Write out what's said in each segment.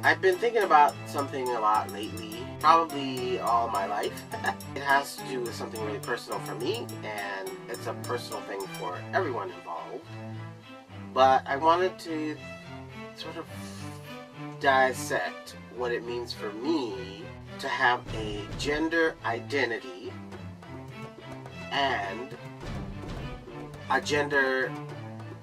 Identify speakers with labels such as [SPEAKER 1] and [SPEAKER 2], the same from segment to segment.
[SPEAKER 1] I've been thinking about something a lot lately, probably all my life. It has to do with something really personal for me, and it's a personal thing for everyone involved. But I wanted to sort of dissect what it means for me to have a gender identity and a gender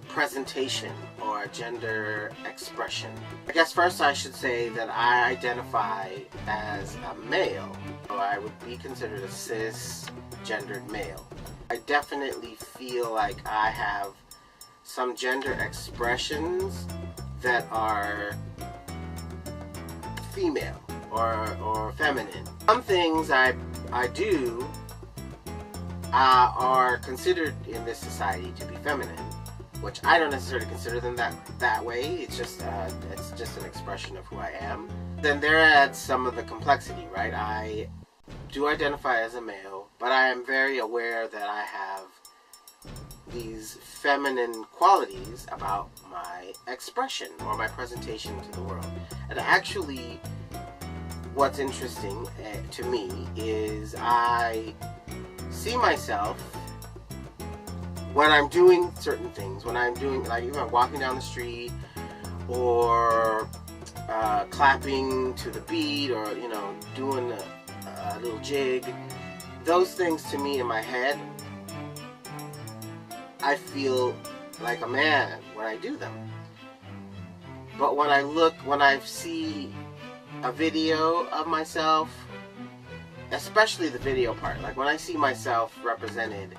[SPEAKER 1] presentation or a gender expression. I guess first I should say that I identify as a male, so I would be considered a cisgendered male. I definitely feel like I have some gender expressions that are female or feminine. Some things I do are considered in this society to be feminine, which I don't necessarily consider them that way. It's just an expression of who I am. Then there adds some of the complexity, right? I do identify as a male, but I am very aware that I have these feminine qualities about my expression or my presentation to the world. And actually, what's interesting to me is I see myself when I'm doing certain things, when I'm doing, like even walking down the street or clapping to the beat, or doing a little jig. Those things to me in my head, I feel like a man when I do them. But when I see a video of myself, especially the video part, like when I see myself represented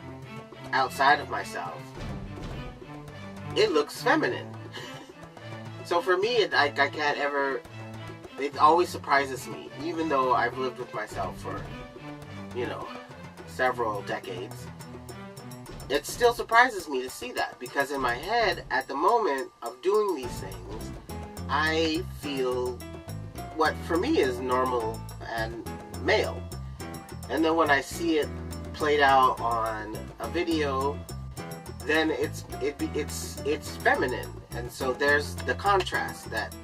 [SPEAKER 1] outside of myself, it looks feminine. So for me, I can't ever, it always surprises me, even though I've lived with myself for, several decades. It still surprises me to see that, because in my head, at the moment of doing these things, I feel what for me is normal and male. And then when I see it played out on a video, then it's feminine. And so there's the contrast that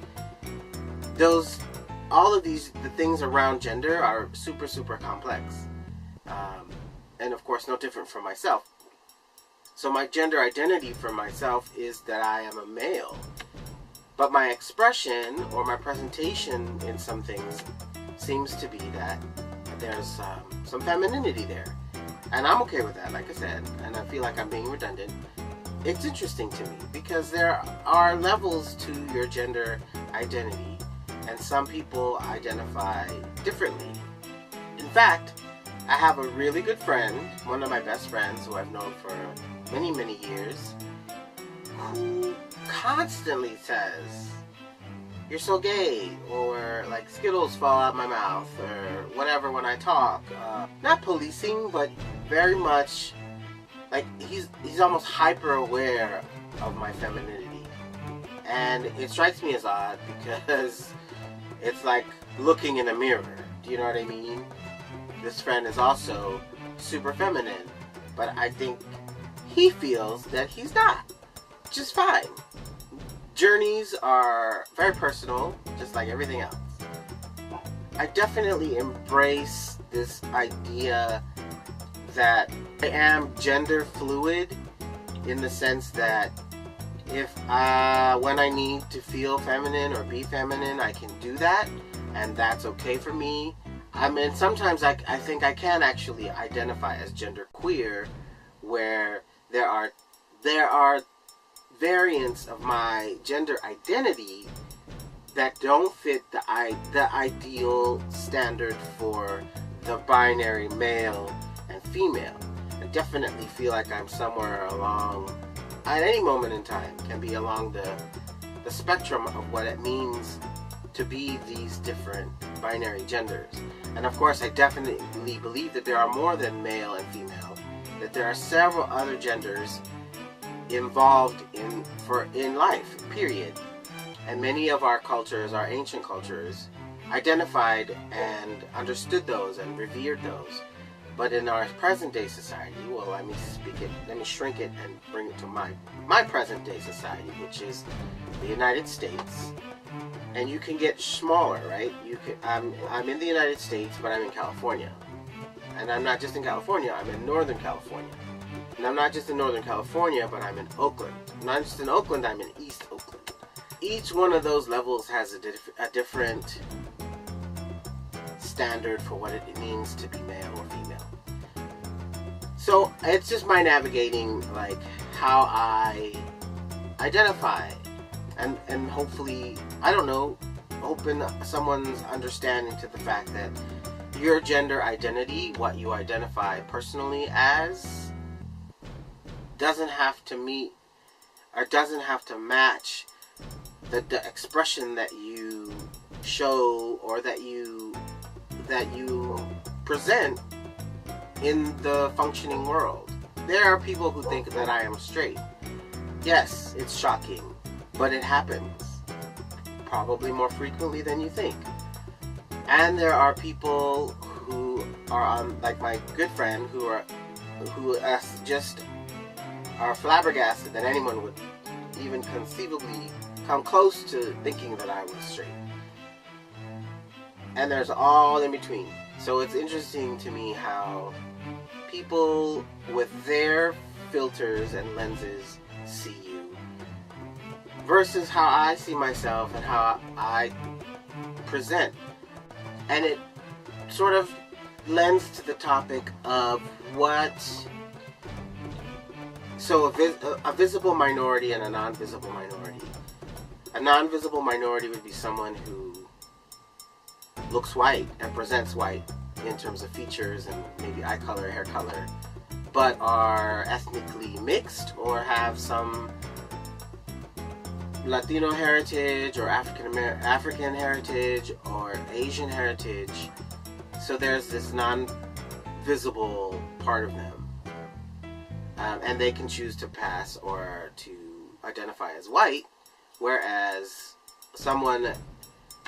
[SPEAKER 1] all of the things around gender are super, super complex. And of course, no different from myself. So my gender identity for myself is that I am a male. But my expression or my presentation in some things seems to be that there's some femininity there. And I'm okay with that, like I said, and I feel like I'm being redundant. It's interesting to me because there are levels to your gender identity, and some people identify differently. In fact, I have a really good friend, one of my best friends who I've known for many, many years, who constantly says, "You're so gay," or like Skittles fall out of my mouth, or whatever when I talk. Not policing, but very much like he's almost hyper aware of my femininity. And it strikes me as odd because it's like looking in a mirror. Do you know what I mean? This friend is also super feminine, but I think he feels that he's not, which is fine. Journeys are very personal, just like everything else. I definitely embrace this idea that I am gender fluid, in the sense that when I need to feel feminine or be feminine, I can do that, and that's okay for me. I mean, sometimes I think I can actually identify as gender queer, where there are variants of my gender identity that don't fit the ideal standard for the binary male and female. I definitely feel like I'm somewhere along, at any moment in time, can be along the spectrum of what it means to be these different binary genders. And of course, I definitely believe that there are more than male and female, that there are several other genders involved in life, period. And many of our cultures, our ancient cultures, identified and understood those and revered those. But in our present day society, well, let me shrink it and bring it to my present day society, which is the United States. and you can get smaller, right? You can. I'm in the United States, but I'm in California, and I'm not just in California. I'm in Northern California, and I'm not just in Northern California, but I'm in Oakland. Not just in Oakland, I'm in East Oakland. Each one of those levels has a different standard for what it means to be male or female. So it's just my navigating, like, how I identify, and hopefully, I don't know, open someone's understanding to the fact that your gender identity, what you identify personally as, doesn't have to meet or doesn't have to match the expression that you show or that you present in the functioning world. There are people who think that I am straight. Yes, it's shocking, but it happens. Probably more frequently than you think. And there are people who are on, like my good friend, who just are flabbergasted that anyone would even conceivably come close to thinking that I was straight. And there's all in between. So it's interesting to me how people with their filters and lenses see you versus how I see myself and how I present. And it sort of lends to the topic of what... So a visible minority and a non-visible minority. A non-visible minority would be someone who looks white and presents white in terms of features and maybe eye color, hair color, but are ethnically mixed or have some Latino heritage or African heritage or Asian heritage. So there's this non-visible part of them. And they can choose to pass or to identify as white, whereas someone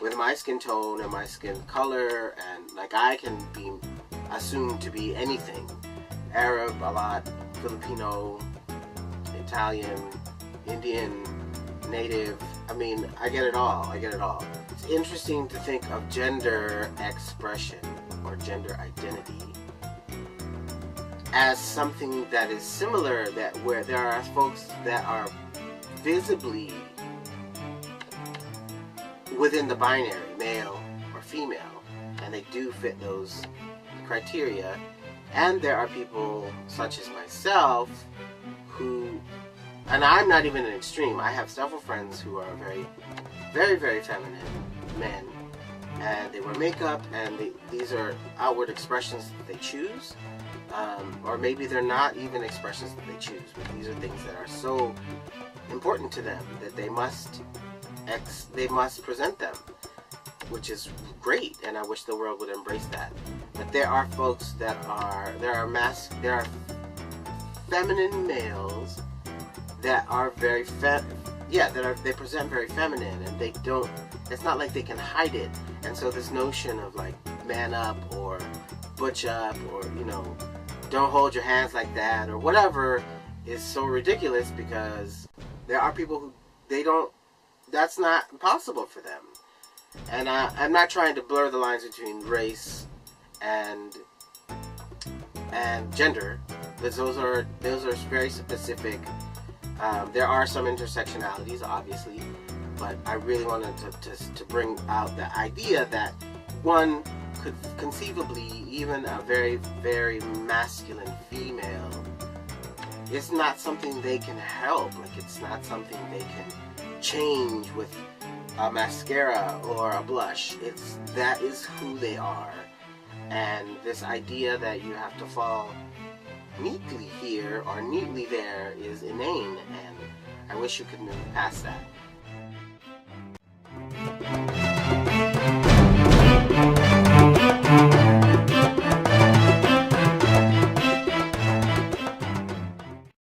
[SPEAKER 1] with my skin tone and my skin color, and like I can be assumed to be anything. Arab, a lot, Filipino, Italian, Indian, Native. I mean, I get it all. It's interesting to think of gender expression or gender identity as something that is similar, that where there are folks that are visibly within the binary, male or female, and they do fit those criteria. And there are people such as myself who, and I'm not even an extreme, I have several friends who are very, very, very feminine men, and they wear makeup, and these are outward expressions that they choose, or maybe they're not even expressions that they choose, but these are things that are so important to them that they must present them, which is great, and I wish the world would embrace that. But there are folks there are feminine males that are very they present very feminine, and they don't, it's not like they can hide it. And so this notion of like man up or butch up or, you know, don't hold your hands like that or whatever is so ridiculous, because there are people who that's not possible for them. And I'm not trying to blur the lines between race and gender, because those are very specific. There are some intersectionalities, obviously, but I really wanted to bring out the idea that one could conceivably, even a very, very masculine female, it's not something they can help. Like, it's not something they can change with a mascara or a blush. That is who they are. And this idea that you have to fall neatly here or neatly there is inane, and I wish you could move past that.